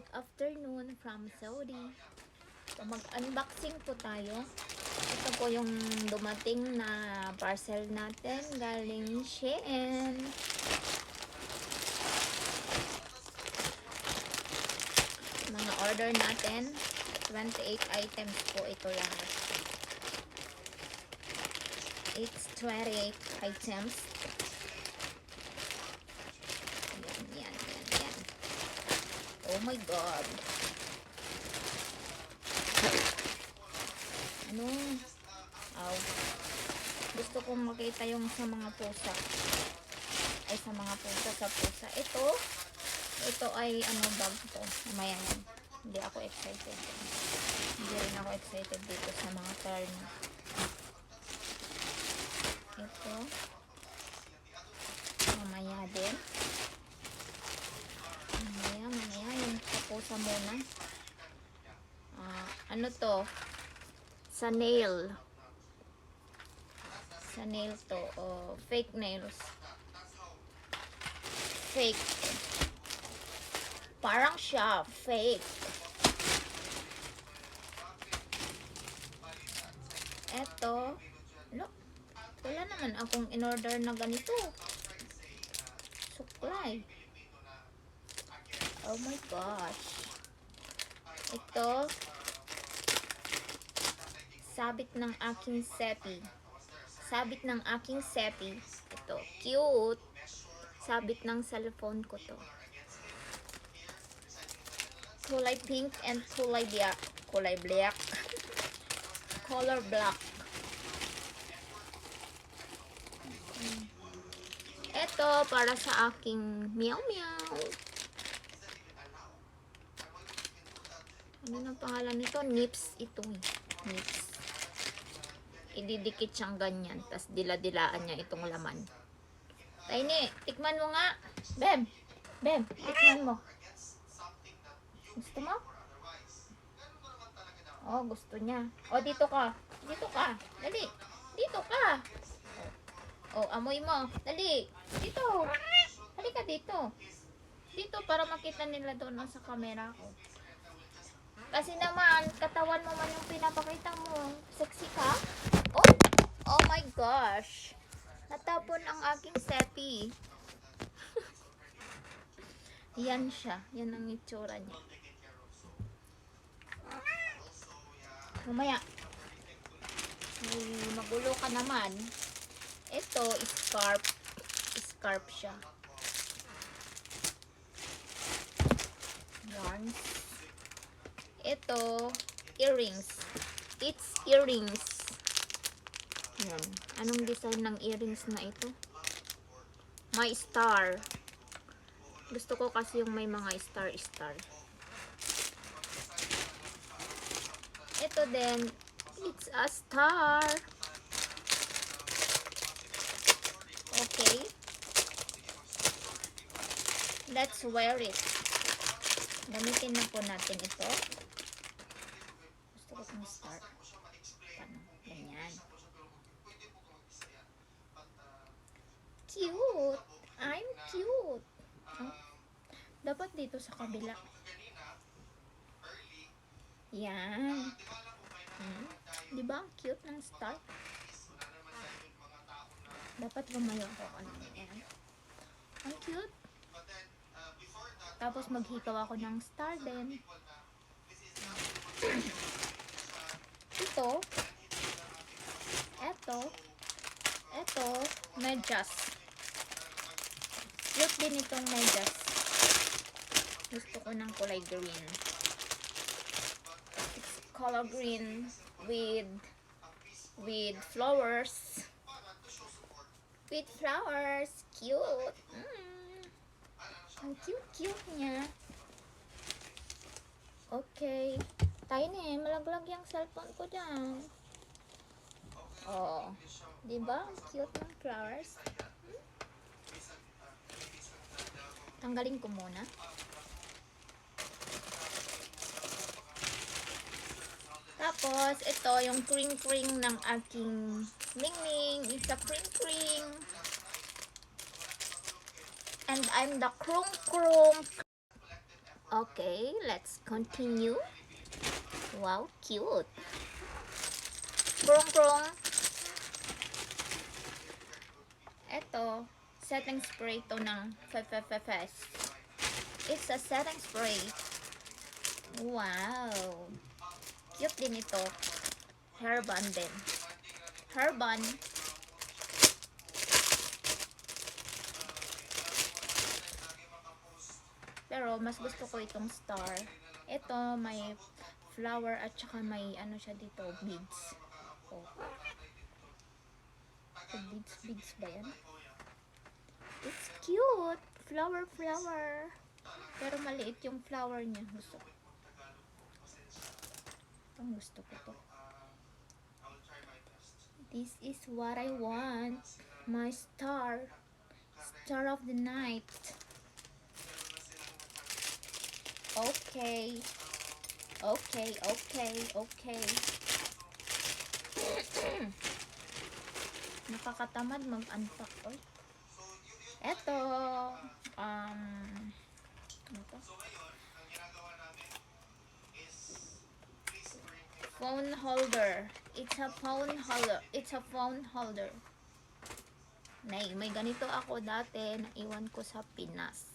Good afternoon from Saudi. So, mag-unboxing po tayo. Ito po yung dumating na parcel natin galing Shein. Mga order natin, 28 items po ito lahat. It's 28 items. Yan. Oh my God. Ano? Aw. Gusto kong makita yung sa mga pusa. Ay, sa mga pusa, sa pusa. Ito ay ano bag to. Mamaya yan. Hindi ako excited. Hindi rin ako excited dito sa mga turn. Ito. Mamaya din. Mamaya. Yung sa pusa muna. Ano to? Sa nail to, fake nails, fake, parang siya fake. Eto, look, wala naman akong in-order na ganito, suklay. Oh my gosh. Ito, sabit ng aking sepi. Ito, cute. Sabit ng cellphone ko to. Kulay pink and kulay black. Color black. Ito, para sa aking meow. Ano na pangalan nito? Nips ito. Nips. Ididikit siyang ganyan, tas dila-dilaan niya itong laman. Tiny, tikman mo nga. Bem, tikman mo. Gusto mo? Oh, gusto niya. Oh, dito ka. Dali. Dito ka. Oh, amoy mo. Dali. Dito. Halika dito. Dito para makita nila doon sa camera ko. Kasi naman, katawan mo man yung pinapakita mo. Sexy ka? Oh my gosh. Natapon ang aking sepi. Yan siya. Yan ang itsura niya. Mamaya. Ay, magulo ka naman. Ito, scarf. Scarf siya. Yan. Ito, earrings. It's earrings. Yan. Anong design ng earrings na ito? May star. Gusto ko kasi yung may mga star. Ito din, it's a star. Okay. Let's wear it. Gamitin na po natin ito. Gusto ko ng star. Paano? Ganyan. Cute. I'm cute. Oh. Dapat dito sa kabila. Yan. Diba? Ang cute ng star. Dapat lumayo ako. Yan. Ang cute. Tapos maghikaw ako ng star din. Ito, medyas. Cute din itong medyas. Gusto ko ng kulay green. It's color green with flowers. Cute. Ang cute niya. Okay. Tiny, malaglag yung cellphone ko dyan. Oh. Diba? Ang cute ng flowers. Tanggalin ko muna. Tapos, ito yung kring ng aking Ningning. It's a kring. And I'm the krung. Okay, let's continue. Wow, cute. Krong krong. Ito, setting spray to ng Fes. It's a setting spray. Wow. Cute din ito. Hairband din. Hairband. Pero mas gusto ko itong star. Ito may flower at saka may ano siya dito, beads. Oh. So, beads ba yan? It's cute. Flower. Pero maliit yung flower niya. Gusto ko. Ang gusto ko to. This is what I want. My star. Star of the night. Okay. Nakakatamad mag-unpack. Oy. Eto. Ano to? Phone holder. It's a phone holder. May ganito ako dati. Naiwan ko sa Pinas.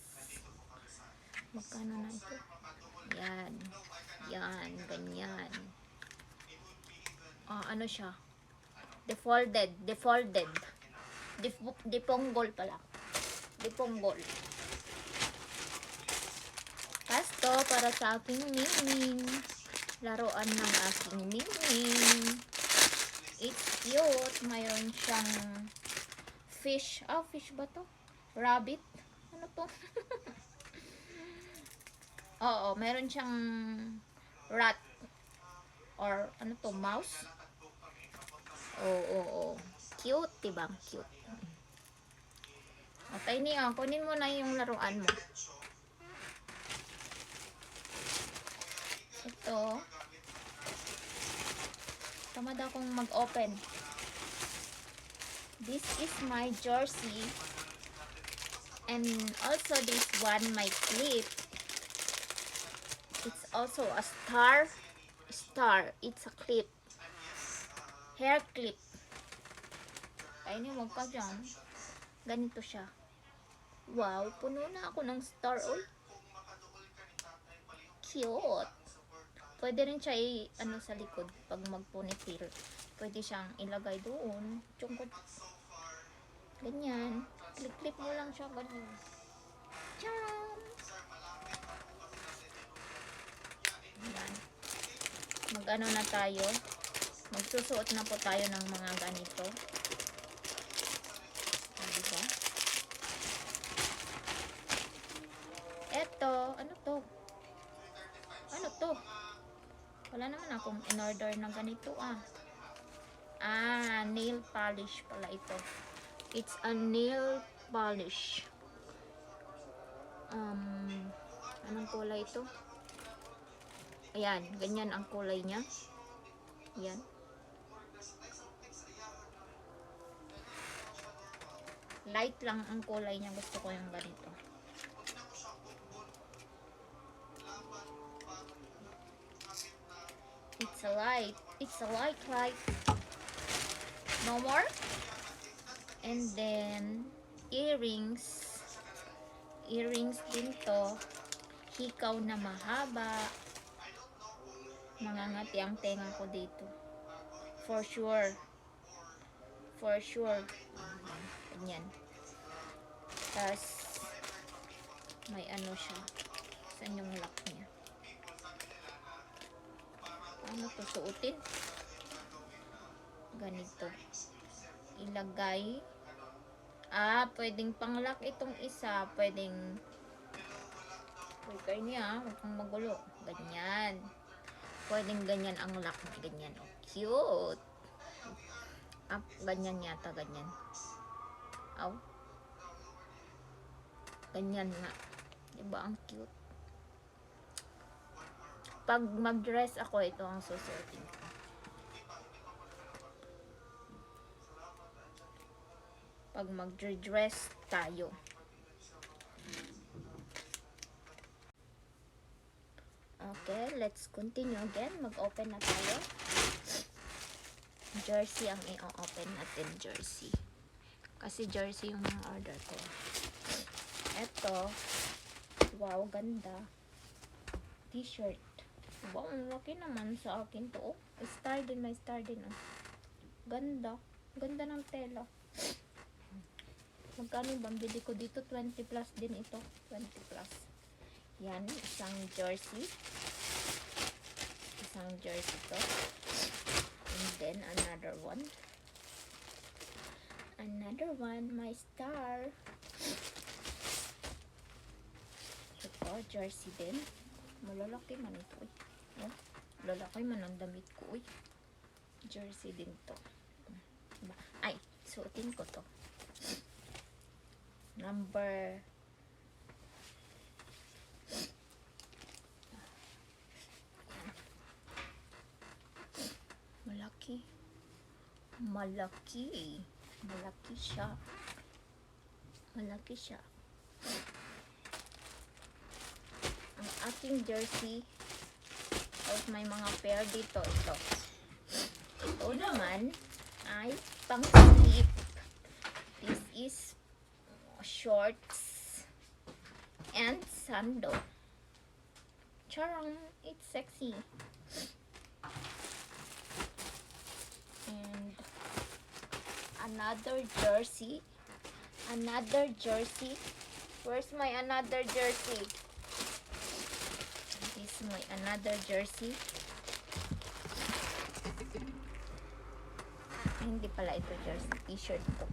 Magkano na ito? Yan, ganyan. Ano siya? Defolded. Diponggol pala. Diponggol. Pasto para sa aking mingming. Laruan ng aking mingming. It's cute. Mayroon siyang fish. Fish ba to? Rabbit? Ano to? Oo, meron siyang rat. Or ano to? Mouse? Oo. Cute, diba? Cute. Okay niya, kunin mo na yung laruan mo. Ito. Tamad akong mag-open. This is my jersey. And also this one, my clip. It's also a star. It's a clip. Hair clip. Ay, huwag ka dyan. Ganito siya. Wow, puno na ako ng star. Oy. Cute. Pwede rin siya ano sa likod pag mag-ponytail. Pwede siyang ilagay doon. Tsungkot. Ganyan. Clip mo lang siya. Ganyan. Tiyam! Yan. Mag-ano na tayo. Magsusuot na po tayo ng mga ganito. Diba? Eto. Ano to? Wala naman akong in-order na ganito nail polish pala ito. It's a nail polish. Anong kulay ito? Ayan, ganyan ang kulay niya. Ayan. Light lang ang kulay niya. Gusto ko yung ganito. It's a light. No more. And then earrings din to. Hikaw na mahaba. Mangangati ang tenga ko dito. For sure. Ganyan. Tapos may ano siya. Saan yung lock niya? Ano to suotin? Ganito. Ilagay. Pwedeng pang-lock itong isa. Pwedeng niya. Huwag kang magulo. Ganyan. Pwedeng ganyan ang lock niya. Ganyan. Oh, cute. Ganyan yata. Ganyan. Ganyan nga. Diba ang cute? Pag mag-dress ako, ito ang susuotin ko. Pag mag-dress tayo. Okay, let's continue again. Mag-open na tayo. Jersey ang i-open natin. Jersey. Kasi jersey yung order ko. Ito. Wow, ganda. T-shirt. Wow, ang laki naman sa akin to. Oh, star din. May star din. Oh. Ganda. Ganda ng tela. Magkano yung bambili ko dito? 20 plus din ito. 20 plus. Yan. Isang jersey. Isang jersey to. And then another one. Another one. My star. Ito. Jersey din. Malalaki man ito. Oh, lalaki man ang damit ko. Jersey din to. Ay, suotin ko to. Number malaki. Malaki. Malaki siya. Malaki siya. Ang aking jersey of may mga pair dito. Ito. Ito naman ay pang-slip. This is shorts and sandal. Charang, it's sexy. And another jersey. Another jersey. Where's my another jersey? This is my another jersey. Hindi pala ito jersey, t-shirt to.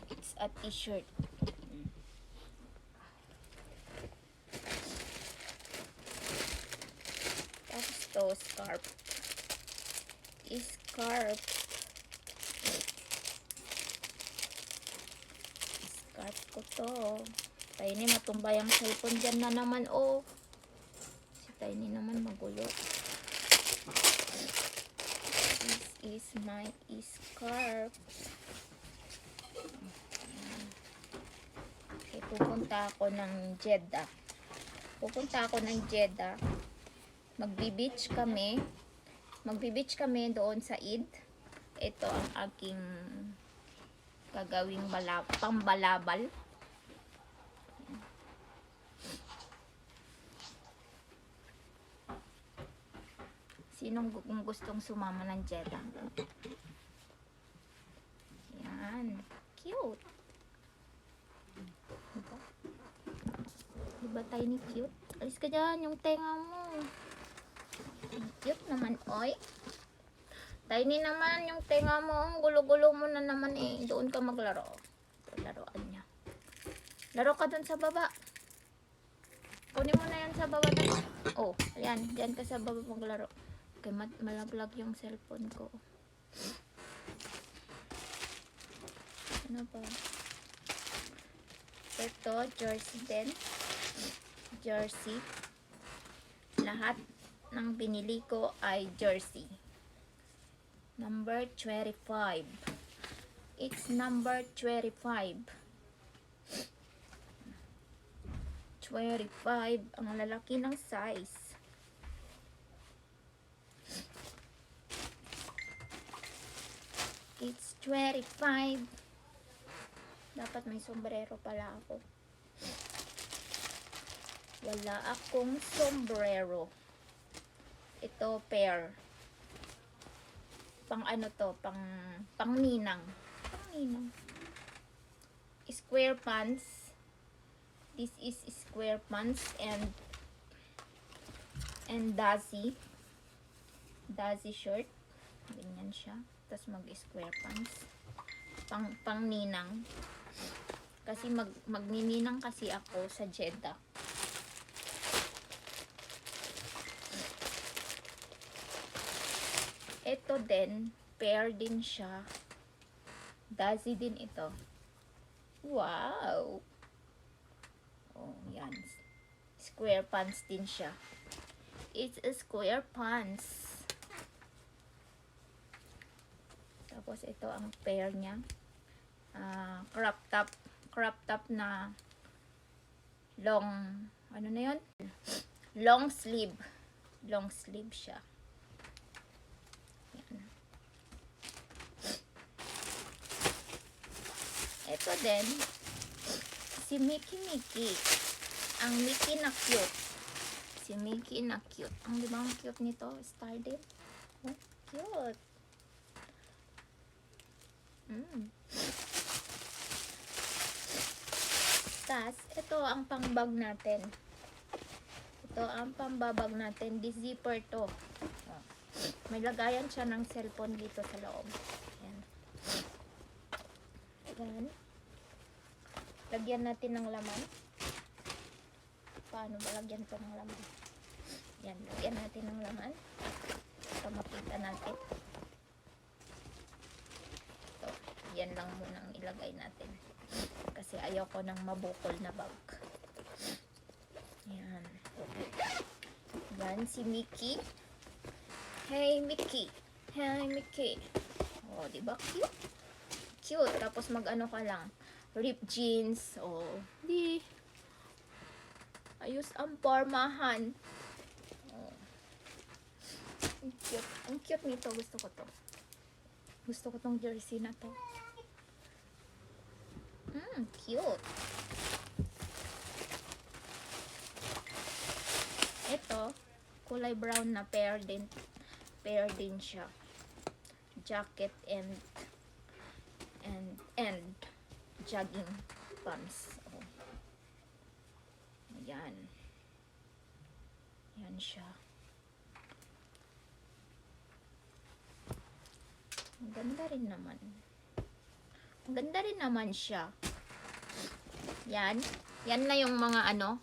It's a t-shirt. Tapos to, scarf. Scarf. Scarf ko to. Tiny, matumbay ang cellphone dyan na naman, oh. Si Tiny naman magulo. Is my scarf. Okay, pupunta ako ng Jeddah. Magbi-beach kami. Doon sa Eid. Ito ang aking gagawing pambalabal. Sinong gustong sumama ng Jeddah? Yan. Cute. Diba Tiny cute? Alis ka dyan, yung tenga mo. Cute naman, oy. Tiny naman, yung tenga mo. Ang gulo-gulo mo na naman eh. Doon ka maglaro. Ito, laruan niya. Laro ka dun sa baba. Kunin mo na yan sa baba. Oh, ayan. Diyan ka sa baba maglaro. Okay, malaglag yung cellphone ko. Ano ba? Ito, jersey din. Jersey. Lahat ng binili ko ay jersey. Number 25. It's number 25. 25. Ang lalaki ng size. It's 25. Dapat may sombrero pala ako. Wala akong sombrero. Ito pair. Pang ano to? Pang ninang. Square pants. This is square pants and dazi shirt. Ganyan siya. Tapos mag-square pants. Pang ninang. Kasi magnininang kasi ako sa Jeddah. Ito din, pair din siya. Dazi din ito. Wow! Oh, yan. Square pants din siya. It's a square pants. Tapos ito ang pair niya. Crop top na long, ano na yun? Long sleeve. Long sleeve siya. Yan. Ito din, si Mickey. Ang Mickey na cute. Si Mickey na cute. Ang di ba ang cute nito? Star din. Oh, cute. Tas, ito ang pangbag natin. Ito ang pambabag natin. This zipper to. Oh. May lagayan siya ng cellphone dito sa loob. Ayan. Ayan. Lagyan natin ng laman. Paano ba lagyan ito ng laman? Yan, lagyan natin ng laman. Ito, makita natin. Ito, yan lang muna ang ilagay natin. Kasi ayaw ko ng mabukol na bag. Yan. Yan, si Mickey. Hey, Mickey. Hey, Mickey. Oh, diba? Cute. Cute. Tapos mag-ano ka lang. Rip jeans. Oh, di. Ayos ang pormahan. Oh. Ang cute. Ang cute nito. Gusto ko to. Gusto ko tong jersey na to. Cute. Ito, kulay brown na pair din. Pair din siya. Jacket and jogging pants. Oh. Ayan. Ayan siya. Ang ganda rin naman. Ang ganda rin naman siya. Yan. Yan na yung mga ano.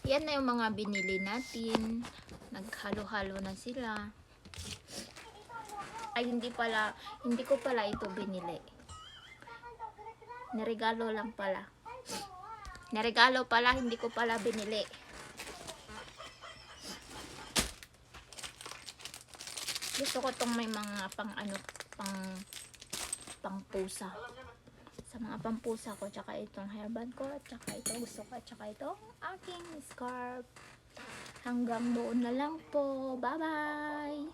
Yan na yung mga binili natin. Naghalo-halo na sila. Ay, hindi ko pala ito binili. Naregalo lang pala. Naregalo pala, hindi ko pala binili. Gusto ko tong may mga pang pusa. Sa mga pampusa ko, tsaka itong hairband ko, tsaka ito gusto ko, tsaka itong aking scarf. Hanggang doon na lang po. Bye-bye!